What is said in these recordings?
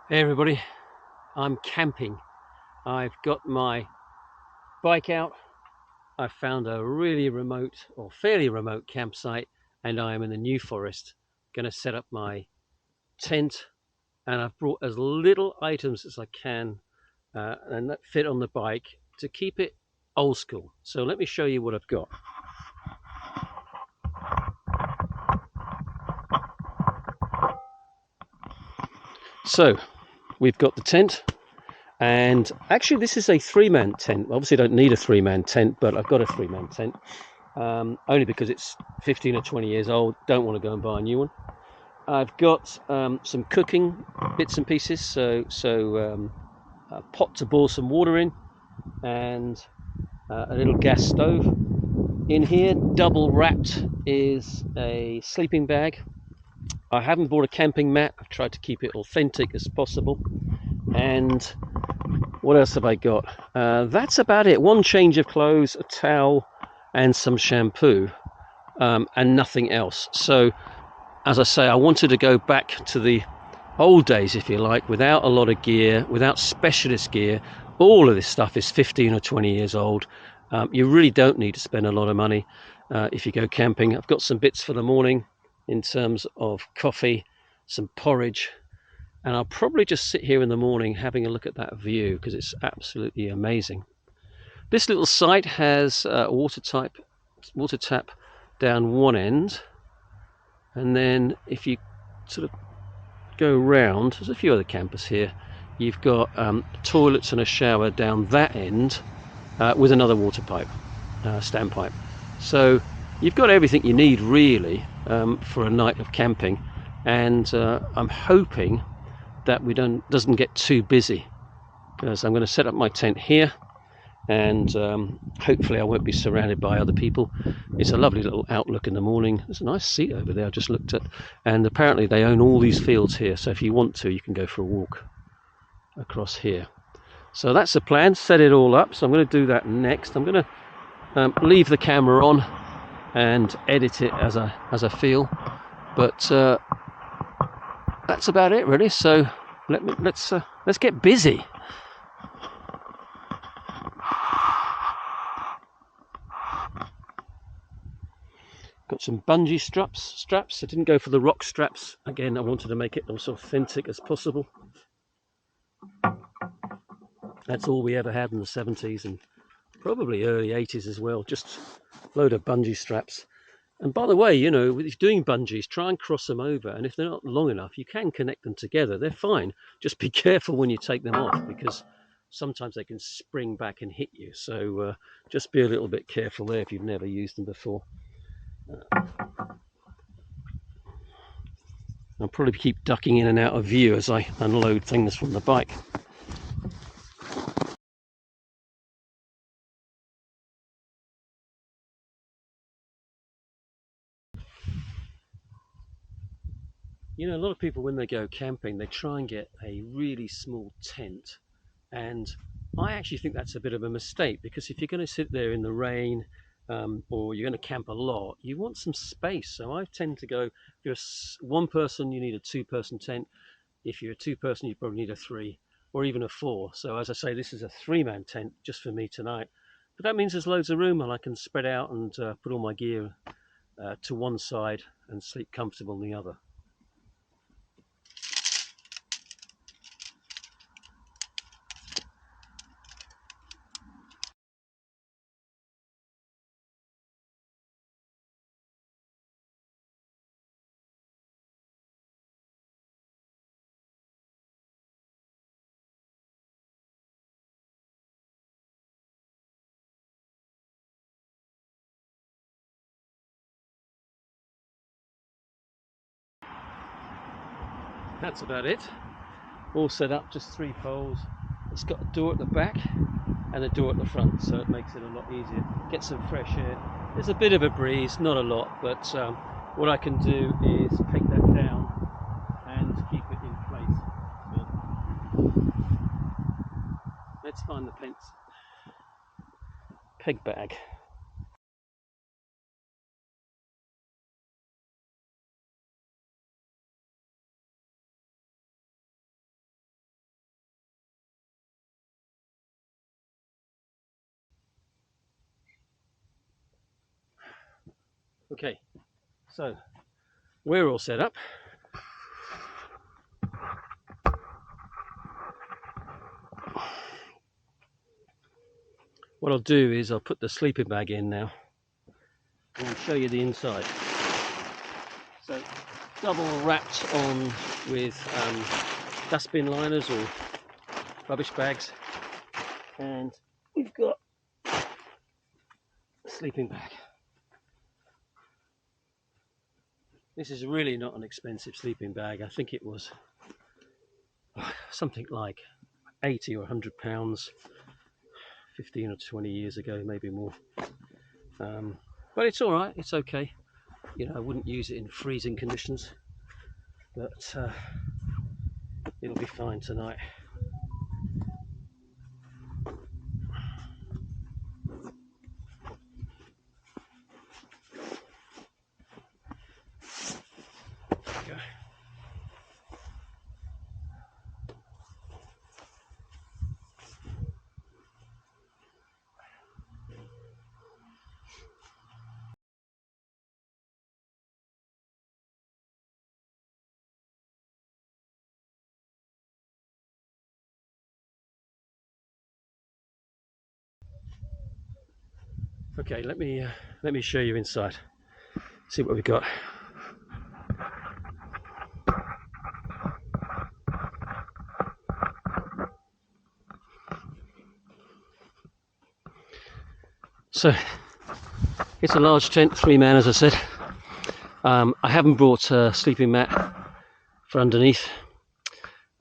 Hey everybody, I'm camping. I've got my bike out. I've found a really remote or fairly remote campsite and I am in the New Forest. Going to set up my tent and I've brought as little items as I can and that fit on the bike to keep it old school. So let me show you what I've got. So we've got the tent. And actually, this is a three-man tent. Obviously, I don't need a three-man tent, but I've got a three-man tent. Only because it's 15 or 20 years old. Don't want to go and buy a new one. I've got some cooking bits and pieces, so a pot to boil some water in, and a little gas stove. In here, double wrapped, is a sleeping bag. I haven't bought a camping mat. I've tried to keep it authentic as possible. And what else have I got? That's about it. One change of clothes, a towel, and some shampoo, and nothing else. So, as I say, I wanted to go back to the old days, if you like, without a lot of gear, without specialist gear. All of this stuff is 15 or 20 years old. You really don't need to spend a lot of money if you go camping. I've got some bits for the morning in terms of coffee, some porridge, and I'll probably just sit here in the morning having a look at that view because it's absolutely amazing. This little site has a water tap down one end, and then if you sort of go round, there's a few other campers here. You've got toilets and a shower down that end with another water pipe, standpipe. So you've got everything you need really for a night of camping, and I'm hoping that we doesn't get too busy because I'm going to set up my tent here and hopefully I won't be surrounded by other people. It's a lovely little outlook in the morning. There's a nice seat over there I just looked at, and apparently they own all these fields here, so if you want to you can go for a walk across here. So that's the plan, set it all up. So I'm going to do that next. I'm going to leave the camera on and edit it as I feel, but that's about it really. So let's get busy. Got some bungee straps. I didn't go for the rock straps. Again, I wanted to make it as authentic as possible. That's all we ever had in the 70s and probably early 80s as well. Just a load of bungee straps. And by the way, you know, if you're doing bungees, try and cross them over. And if they're not long enough, you can connect them together. They're fine. Just be careful when you take them off because sometimes they can spring back and hit you. So just be a little bit careful there if you've never used them before. I'll probably keep ducking in and out of view as I unload things from the bike. You know, a lot of people when they go camping, they try and get a really small tent. And I actually think that's a bit of a mistake because if you're going to sit there in the rain or you're going to camp a lot, you want some space. So I tend to go, if you're one person, you need a two-person tent. If you're a two-person, you probably need a three or even a four. So as I say, this is a three-man tent just for me tonight. But that means there's loads of room and I can spread out and put all my gear to one side and sleep comfortable on the other. That's about it. All set up, just three poles. It's got a door at the back and a door at the front, so it makes it a lot easier. Get some fresh air. There's a bit of a breeze, not a lot, but what I can do is take that down and keep it in place. So let's find the peg bag. Okay, so we're all set up. What I'll do is I'll put the sleeping bag in now and I'll show you the inside. So double wrapped on with dustbin liners or rubbish bags, and we've got a sleeping bag. This is really not an expensive sleeping bag. I think it was something like 80 or 100 pounds 15 or 20 years ago, maybe more. But it's all right, it's okay. You know, I wouldn't use it in freezing conditions, but it'll be fine tonight. Okay, let me show you inside. See what we've got. So it's a large tent, 3-man, as I said. I haven't brought a sleeping mat for underneath,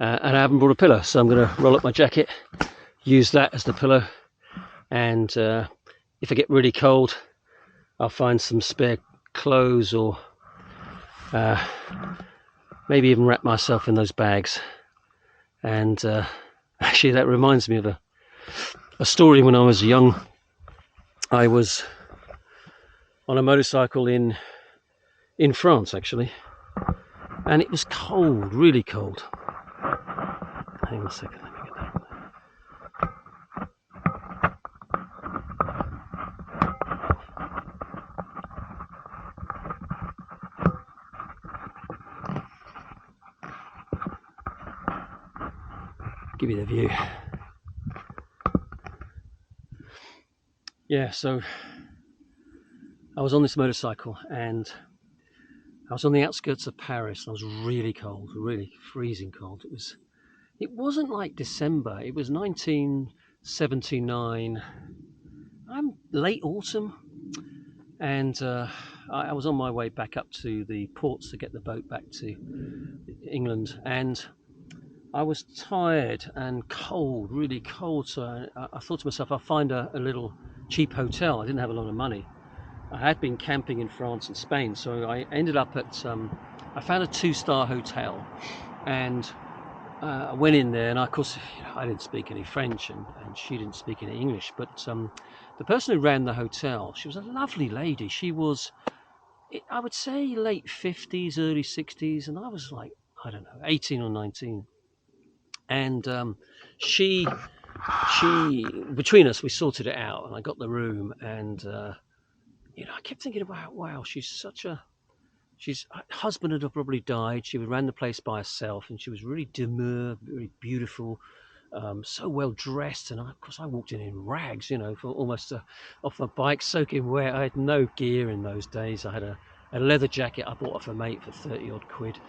and I haven't brought a pillow, so I'm going to roll up my jacket, use that as the pillow, and if I get really cold, I'll find some spare clothes, or maybe even wrap myself in those bags. And actually, that reminds me of a story. When I was young, I was on a motorcycle in France, actually, and it was cold, really cold. Hang on a second, let me get that. Give you the view. Yeah, so I was on this motorcycle and I was on the outskirts of Paris. And I was really cold, really freezing cold. It wasn't like December. It was 1979. Late autumn, and I was on my way back up to the ports to get the boat back to England, and I was tired and cold, really cold. So I thought to myself, I'll find a little cheap hotel. I didn't have a lot of money. I had been camping in France and Spain, so I ended up at I found a 2-star hotel, and I went in there, and of course, I didn't speak any French, and she didn't speak any English. But the person who ran the hotel, she was a lovely lady. She was, I would say, late 50s, early 60s, and I was like, I don't know, 18 or 19. And she, between us, we sorted it out, and I got the room, and I kept thinking about, wow, her husband had probably died. She ran the place by herself, and she was really demure, very beautiful, so well dressed. And of course, I walked in rags, for almost off my bike, soaking wet. I had no gear in those days. I had a leather jacket I bought off a mate for 30 odd quid,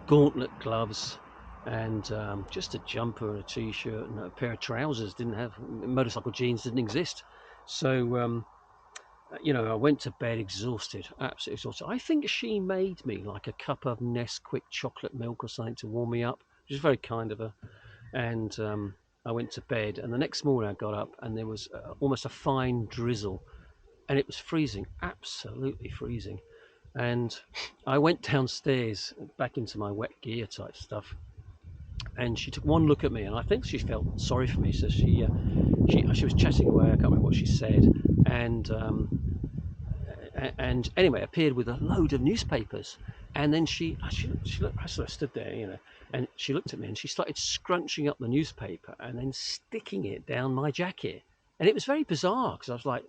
gauntlet gloves, and just a jumper and a t-shirt and a pair of trousers. Motorcycle jeans didn't exist, so. I went to bed exhausted, absolutely exhausted. I think she made me like a cup of Nesquik chocolate milk or something to warm me up, which is very kind of her. And I went to bed, and the next morning I got up, and there was almost a fine drizzle, and it was freezing, absolutely freezing. And I went downstairs back into my wet gear type stuff, and she took one look at me, and I think she felt sorry for me. So she was chatting away. I can't remember what she said, and anyway, appeared with a load of newspapers. And then she looked, I sort of stood there, and she looked at me, and she started scrunching up the newspaper and then sticking it down my jacket. And it was very bizarre, because I was like,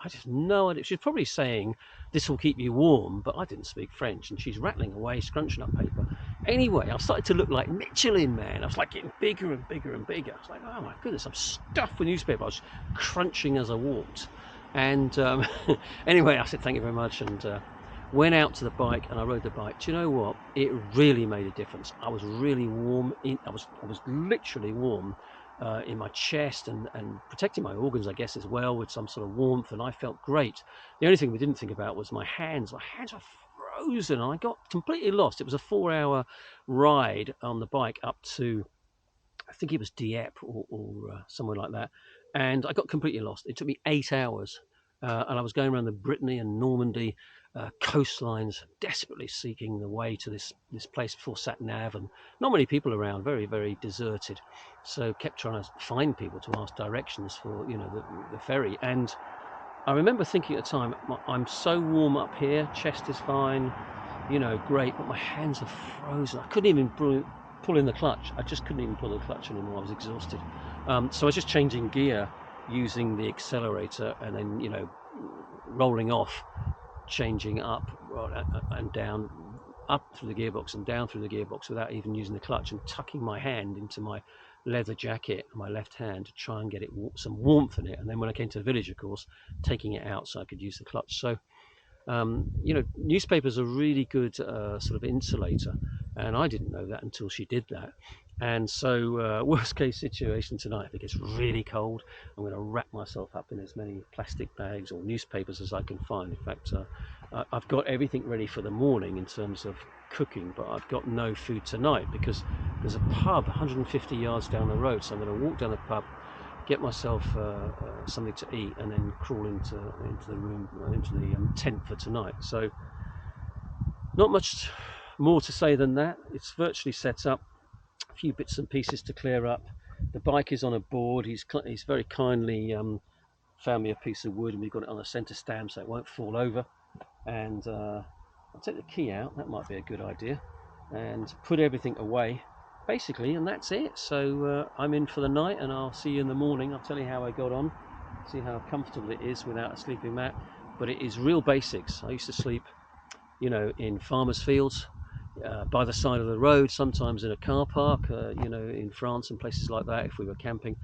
I just no idea. She's probably saying this will keep you warm, but I didn't speak French, and she's rattling away, scrunching up paper. Anyway, I started to look like Michelin Man. I was like getting bigger and bigger and bigger. I was like, oh my goodness, I'm stuffed with newspaper. I was crunching as I walked. And anyway, I said thank you very much, and went out to the bike, and I rode the bike. Do you know what? It really made a difference. I was really warm. I was literally warm in my chest, and protecting my organs, I guess, as well, with some sort of warmth, and I felt great. The only thing we didn't think about was my hands. My hands were frozen, and I got completely lost. It was a 4-hour ride on the bike up to, I think it was Dieppe or somewhere like that, and I got completely lost. It took me 8 hours, and I was going around the Brittany and Normandy coastlines, desperately seeking the way to this place before sat nav, and not many people around, very, very deserted. So kept trying to find people to ask directions for, the ferry. And I remember thinking at the time, I'm so warm up here, chest is fine, great, but my hands are frozen. I couldn't even pull in the clutch. I just couldn't even pull the clutch anymore. I was exhausted. So I was just changing gear using the accelerator, and then, rolling off, changing up and down, up through the gearbox and down through the gearbox without even using the clutch, and tucking my hand into my leather jacket, my left hand, to try and get it some warmth in it. And then when I came to the village, of course, taking it out so I could use the clutch. So newspapers are really good sort of insulator, and I didn't know that until she did that. And so worst case situation tonight, if it gets really cold, I'm going to wrap myself up in as many plastic bags or newspapers as I can find. In fact, I've got everything ready for the morning in terms of cooking, but I've got no food tonight because there's a pub 150 yards down the road. So I'm going to walk down the pub, get myself something to eat, and then crawl into the room, into the tent for tonight. So not much more to say than that. It's virtually set up. A few bits and pieces to clear up. The bike is on a board. He's very kindly found me a piece of wood, and we've got it on a centre stand so it won't fall over. And I'll take the key out. That might be a good idea. And put everything away, basically, and that's it. So I'm in for the night, and I'll see you in the morning. I'll tell you how I got on, see how comfortable it is without a sleeping mat. But it is real basics. I used to sleep, in farmers' fields, by the side of the road, sometimes in a car park, in France and places like that if we were camping.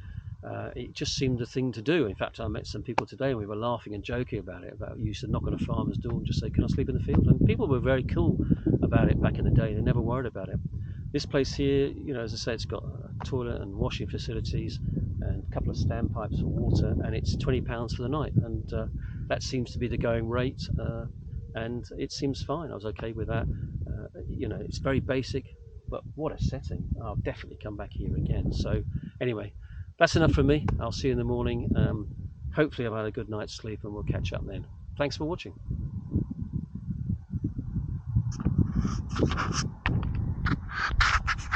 It just seemed the thing to do. In fact, I met some people today and we were laughing and joking about it, about you used to knock on a farmer's door and just say, can I sleep in the field? And people were very cool about it back in the day. They never worried about it. This place here, as I say, it's got a toilet and washing facilities and a couple of standpipes for water, and it's £20 for the night, and that seems to be the going rate, and it seems fine. I was okay with that. It's very basic, but what a setting. I'll definitely come back here again. So anyway, that's enough from me. I'll see you in the morning. Hopefully I've had a good night's sleep, and we'll catch up then. Thanks for watching.